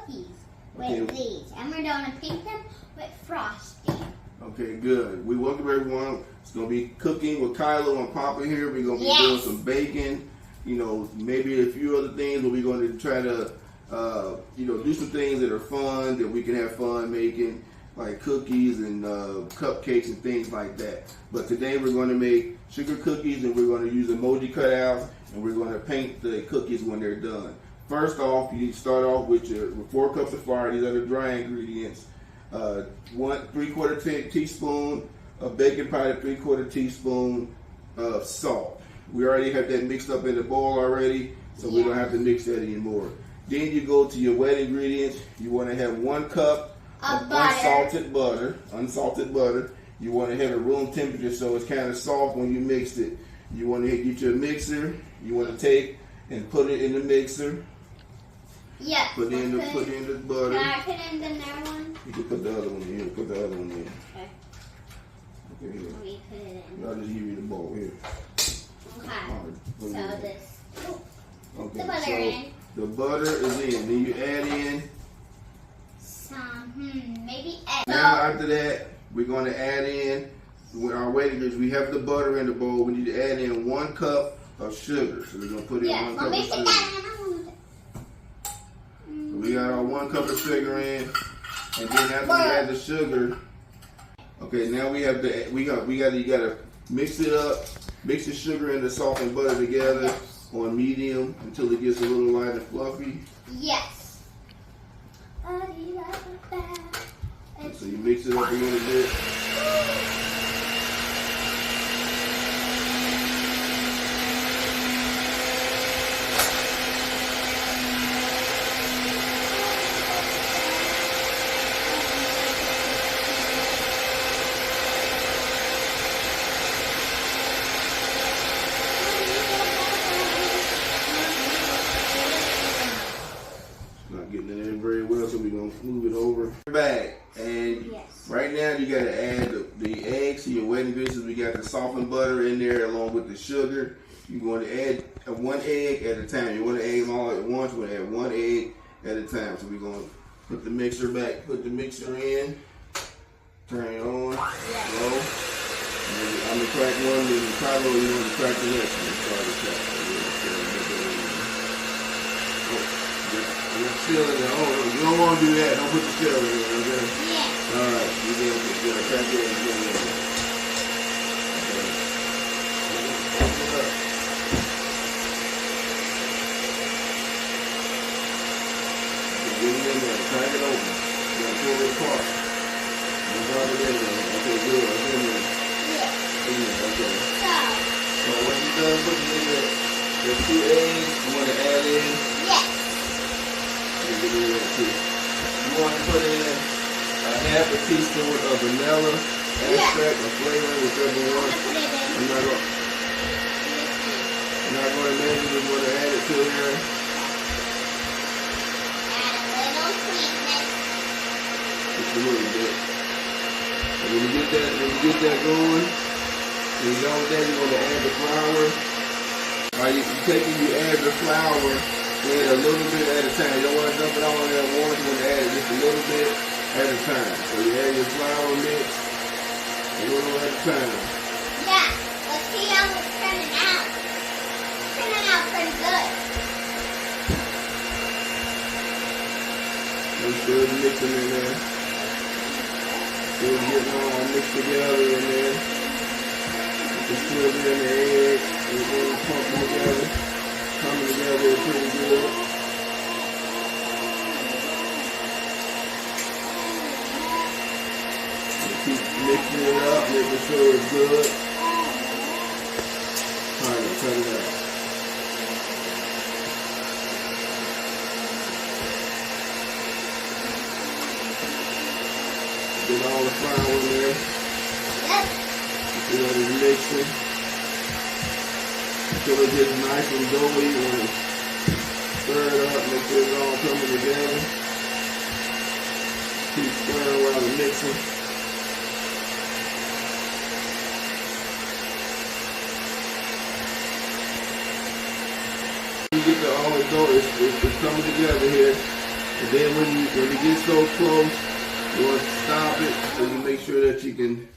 cookies with these, and we're going to paint them with frosting. Okay, good. We welcome everyone. It's going to be cooking with Kylo and Papa here. We're going to be doing some baking, you know, maybe a few other things, but we're going to try to, you know, do some things that are fun, that we can have fun making, like cookies and cupcakes and things like that. But today we're going to make sugar cookies, and we're going to use emoji cutouts, and we're going to paint the cookies when they're done. First off, you need to start off with your 4 cups of flour. These are the dry ingredients. 1¾ teaspoon of baking powder, 3/4 teaspoon of salt. We already have that mixed up in the bowl already, so we don't have to mix that anymore. Then you go to your wet ingredients. You want to have 1 cup of unsalted butter. You want to have it room temperature so it's kind of soft when you mix it. You want to get your mixer. You want to take and put it in the mixer. Yes. Put in the butter. Can I put in the other one? You can put the other one in. Put the other one in. Okay. Okay, here. We put it in. I'll just give you the bowl here. Okay. Right, So this. Okay. The butter in. The butter is in. Then you add in Some, maybe egg. Now after that, we're going to add in with our wet ingredients. We have the butter in the bowl. We need to add in 1 cup of sugar. So we're going to put in 1 cup of sugar. So we got our 1 cup of sugar in, and then after we add the sugar, okay, now we have to you gotta mix it up, mix the sugar and the salt and butter together on medium until it gets a little light and fluffy. Yes. So you mix it up a little bit. Not getting it in very well, so we're going to move it over. Back. And right now you got to add the eggs to your wet ingredients. We got the softened butter in there along with the sugar. You're going to add 1 egg at a time. You want to add them all at once. We're going to add 1 egg at a time. So we're going to put the mixer back, put the mixer in, turn it on, low. I'm going to crack one, then Kylo, you want to crack the next one. Still in there. Oh, you don't want to do that. Don't put the shell in there, okay? Yeah. Alright, you're going to crack it and get it in. Get it in there. Crack it open. You're going to pull it apart. And drop it in there. Okay, good. It's in there. Yeah. In there, okay. So when you're done putting in the 2 eggs, you want to add in. Yes. You want to put in a 1/2 teaspoon of vanilla extract or flavoring, whichever one. I'm not going to measure, just want to add it to here. Add a little sweetness. Just a little bit. And when you get that going, when you're done with that, you want to add the flour. All right, you add the flour. Add a little bit at a time. You don't want to dump it all in there at once. You want to add it just a little bit at a time. So you add your flour mix a little at a time. Yeah, let's see how it's turning out. It's turning out pretty good. Make sure you mix them in there. Still getting all mixed together in there. Just put it in the egg. Everything pumping together. Coming together pretty good. Keep mixing it up, making sure it's good. Alright, turn it out. Get all the flour in there. Yep. You know, just mixing. Until it gets nice and doughy, you want to stir it up, make sure it's all coming together. Keep stirring while we're mixing. You get all the dough, it's coming together here. And then when it gets so close, you want to stop it so you make sure that you can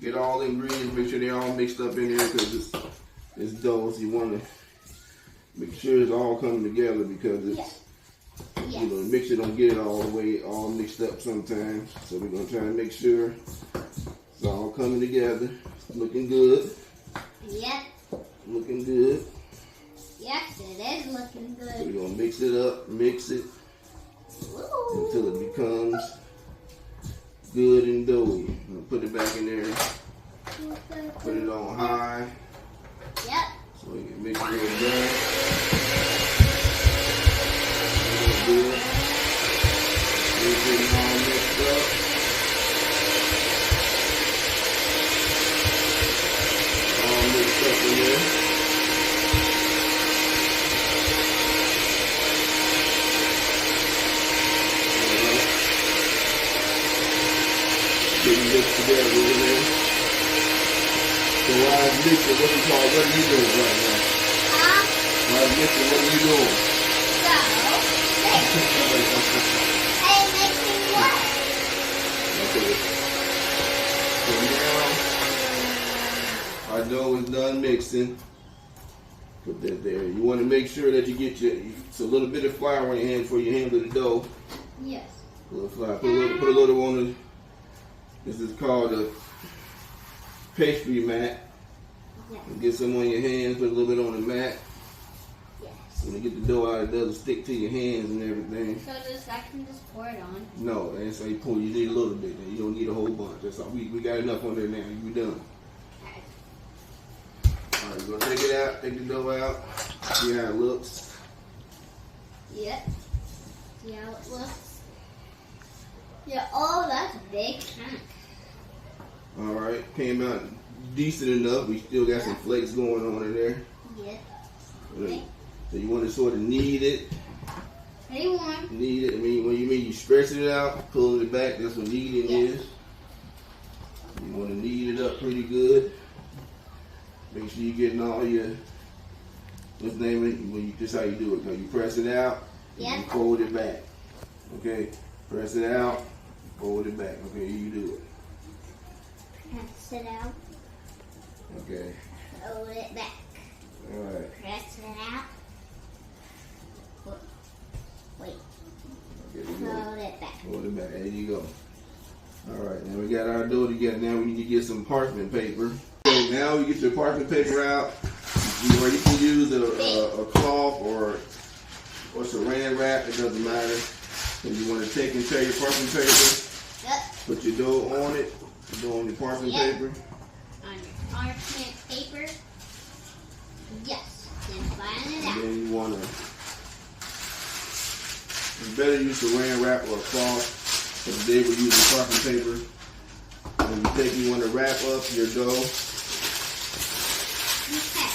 get all the ingredients, make sure they're all mixed up in there because it's dough. So you want to make sure it's all coming together because it's, you know, the mixer don't get it all the way all mixed up sometimes. So we're going to try to make sure it's all coming together. Looking good. Yep. Looking good. Yes, it is looking good. So we're going to mix it up, mix it until it becomes good and doughy. I'm going to put it back in there. Put it on high. Yep. So we can mix it real good. Good. Everything all mixed up. All mixed up in there. Getting mixed together over there. So while I'm mixing, what are you doing right now? While I'm mixing, what are you doing? Hey, mixing what? Okay. So now, our dough is done mixing. Put that there. You want to make sure that you get it's a little bit of flour on your hand before you handle the dough. Yes. A little flour. Put a little on the, this is called a pastry mat. Yes. Get some on your hands, put a little bit on the mat. Yes. When you get the dough out, it doesn't stick to your hands and everything. So I can just pour it on? No, that's how you pour. You need a little bit. You don't need a whole bunch. That's all. We got enough on there now. We done. Okay. All right, we're gonna take it out. Take the dough out. See how it looks. Yep. See how it looks? Yeah. Oh, that's a big chunk. All right, came out decent enough. We still got some flakes going on in there. Yep. Okay. So you want to sort of knead it. Pretty warm. Knead it. I mean, when you stretching it out, pulling it back, that's what kneading is. You want to knead it up pretty good. Make sure you're getting all your, what's the name of it? When you, just how you do it. You press it out, Yep. you fold it back. Okay? Press it out, fold it back. Okay, you do it. Press it out. Okay. Fold it back. All right. Press it out. Wait. Okay, we go. Fold it back. Fold it back. There you go. All right. Now we got our dough together. Now we need to get some parchment paper. So now we get your parchment paper out. You can use a cloth or saran wrap. It doesn't matter. So you want to take and tear your parchment paper. Yep. Put your dough on it. Dough on your parchment paper. On your parchment paper. Yes. Then flatten it out. And then you want to. It's better to use saran wrap or a cloth. But today we're using parchment paper. When you want to wrap up your dough. Okay.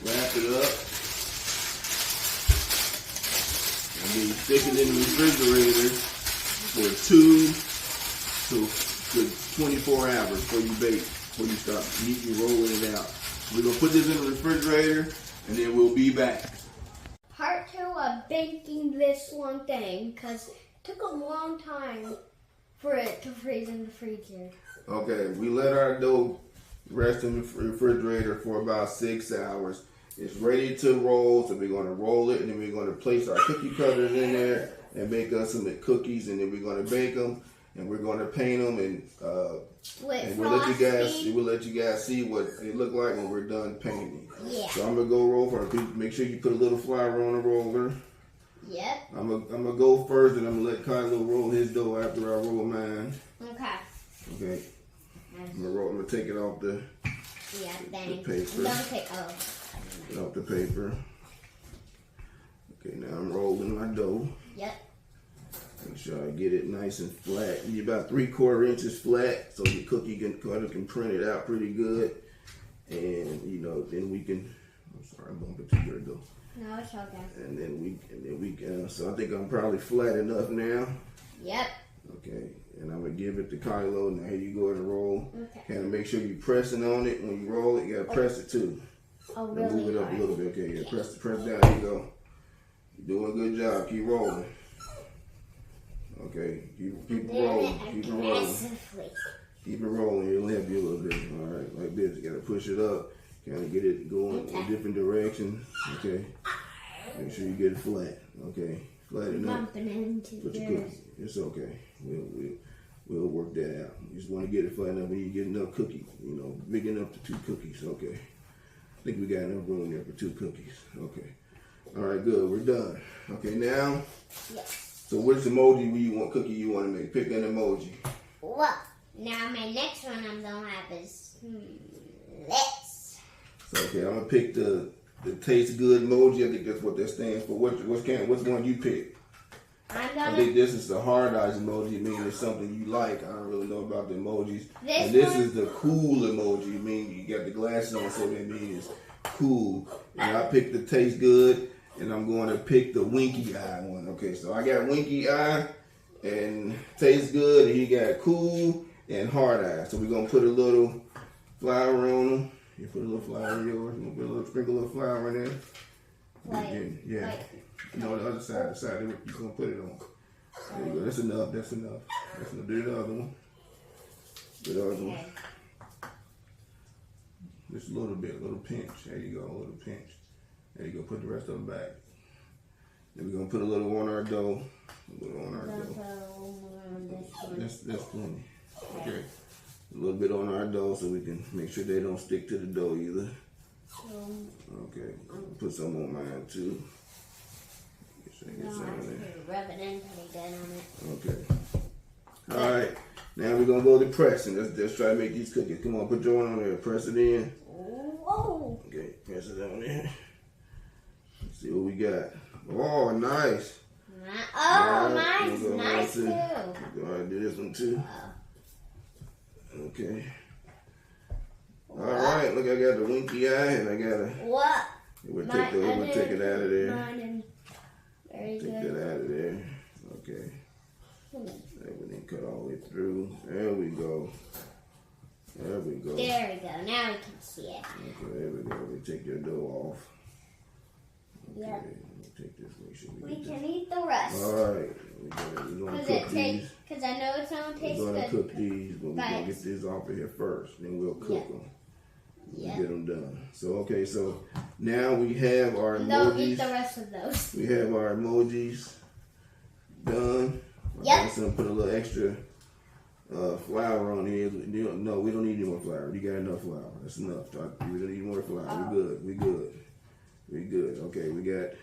Wrap it up. And then you stick it in the refrigerator for 2 to 24 hours before you bake, before you start heating, rolling it out. We're going to put this in the refrigerator and then we'll be back. Part 2 of baking this one thing, because it took a long time for it to freeze in the freezer. Okay, we let our dough rest in the refrigerator for about 6 hours. It's ready to roll, so we're going to roll it, and then we're going to place our cookie cutters in there and make us some cookies, and then we're going to bake them, and we're going to paint them, and we'll let you guys see what it look like when we're done painting. Yeah. So I'm gonna go roll for it. Make sure you put a little flour on the roller. Yep. I'm gonna go first, and I'm gonna let Kylo roll his dough after I roll mine. Okay. Okay. I'm gonna take it off the paper. Don't take Off the paper. Okay, now I'm rolling my dough. Yep. Make sure I get it nice and flat. You need about 3/4 inches flat, so your cookie cutter can print it out pretty good. And then we can. I'm sorry, I'm bumping to your dough. No, it's okay. And then we can. So I think I'm probably flat enough now. Yep. Okay, and I'm gonna give it to Kylo. Now here you go and roll. Okay. Kind of make sure you're pressing on it when you roll it. You gotta press it too. Oh, And really? move it up hard. a little bit. Okay, yeah. Press down. There you go. You're doing a good job. Keep rolling. Okay, keep rolling. Keep it rolling. Keep it rolling. It'll help you a little bit. All right, like this. You gotta push it up. Kind of get it going in a different direction. Okay. Make sure you get it flat. Okay. Flatten up. Put your cookie. It's okay. We'll work that out. You just want to get it flat enough when you get enough cookies. You know, big enough for 2 cookies. Okay. I think we got enough room there for 2 cookies. Okay. All right, good. We're done. Okay, now. Yes. So which emoji cookie you want to make? Pick an emoji. Well, now my next one I'm gonna have is this. So okay, I'm gonna pick the taste good emoji. I think that's what that stands for. Which one you pick? I think this is the hard eyes emoji, meaning it's something you like. I don't really know about the emojis. This is the cool emoji, meaning you got the glasses on, so that means it's cool. And I picked the taste good, and I'm going to pick the winky eye one. Okay, so I got winky eye and taste good, and you got cool and hard eye. So we're gonna put a little flour on them. You put a little flour in yours. We're gonna sprinkle a little flour in there. Yeah. No, the other side, you're gonna put it on. There you go. That's enough. That's enough. Do the other one. Do the other one. Just a little bit, a little pinch. There you go, a little pinch. There you go. Put the rest of them back. Then we're gonna put a little on our dough. A little on our dough. That's plenty. Okay. A little bit on our dough so we can make sure they don't stick to the dough either. Okay. Put some on mine too. Rub it in pretty good on it. Okay. All right. Now we're gonna go to pressing. Let's try to make these cookies. Come on, put your one on there. Press it in. Whoa. Okay, press it on there. Let's see what we got. Oh, nice. Oh, mine's nice too. Go ahead and do this one too. Okay. All right. Look, I got the winky eye, and I got a. What? We'll take it out of there. Very Take good. that out of there. Okay. Everything cut all the way through. There we go. There we go. There we go. Now we can see it. Okay, there we go. We take your dough off. Okay. Yep. Take this. Make sure we can eat the rest. All right. We're gonna cook these. Because I know it's gonna taste good. We're gonna cook these, but we're gonna get this off of here first. Then we'll cook them. Yeah. Get them done. So okay, so now we have our emojis. Don't eat the rest of those. We have our emojis done. Yep. I'm gonna put a little extra flour on here. No, we don't need any more flour. You got enough flour. That's enough. We don't need more flour. We good. Okay, we got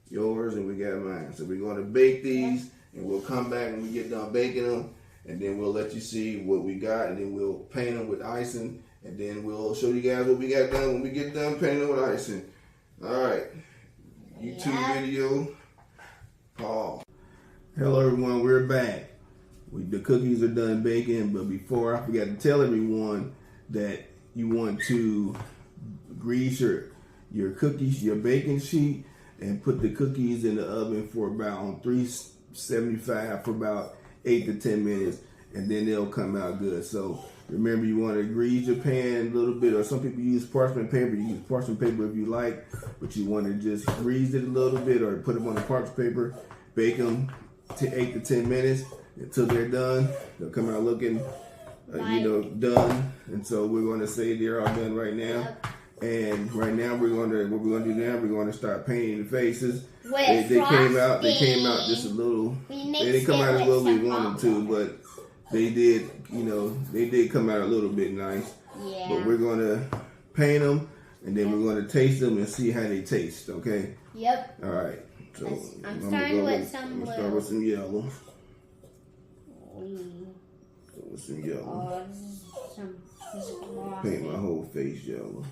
yours and we got mine. So we're gonna bake these, and we'll come back when we get done baking them, and then we'll let you see what we got, and then we'll paint them with icing. And then we'll show you guys what we got done when we get done painting with icing. All right. YouTube video. Pause. Hello, everyone. We're back. The cookies are done baking, but before I forgot to tell everyone that you want to grease your cookies, your baking sheet, and put the cookies in the oven for about 375 for about 8 to 10 minutes, and then they'll come out good. So remember, you want to grease your pan a little bit, or some people use parchment paper. You use parchment paper if you like, but you want to just grease it a little bit, or put them on the parchment paper. Bake them to 8 to 10 minutes until they're done. They'll come out looking, done. And so we're going to say they're all done right now. And right now what we're going to start painting the faces. They came out just a little. They didn't come out as well as we wanted to, but they did come out a little bit nice. Yeah. But we're going to paint them, and then we're going to taste them and see how they taste, okay? Yep. All right. So I'm starting with some blue. Start with some yellow. With some yellow. Paint my whole face yellow.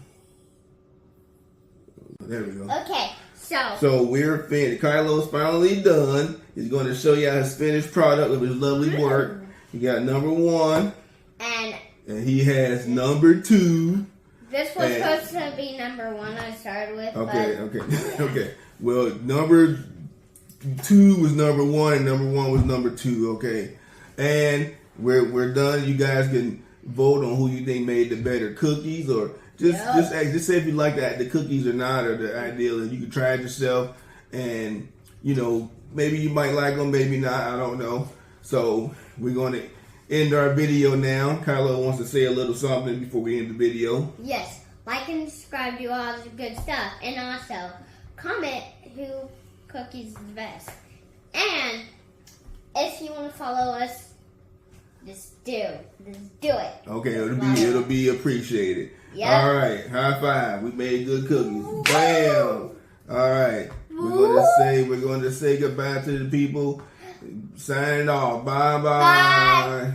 There we go. Okay, so we're finished. Kylo's finally done. He's going to show you his finished product of his lovely work. He got number 1, and he has number 2. This was supposed to be number 1 I started with. Okay. Well, number 2 was number 1, and number 1 was number 2. Okay, and we're done. You guys can vote on who you think made the better cookies, or just say if you like the cookies or not, or the ideal, and you can try it yourself. and you know, maybe you might like them, maybe not. I don't know. So we're going to end our video now. Kylo wants to say a little something before we end the video. Yes, like and subscribe, do all the good stuff, and also comment who cookies is the best. And if you want to follow us, just do it. Okay, it'll be appreciated. Yep. All right, high five. We made good cookies. Bam. All right, we're going to say goodbye to the people. Signing off. Bye. Bye.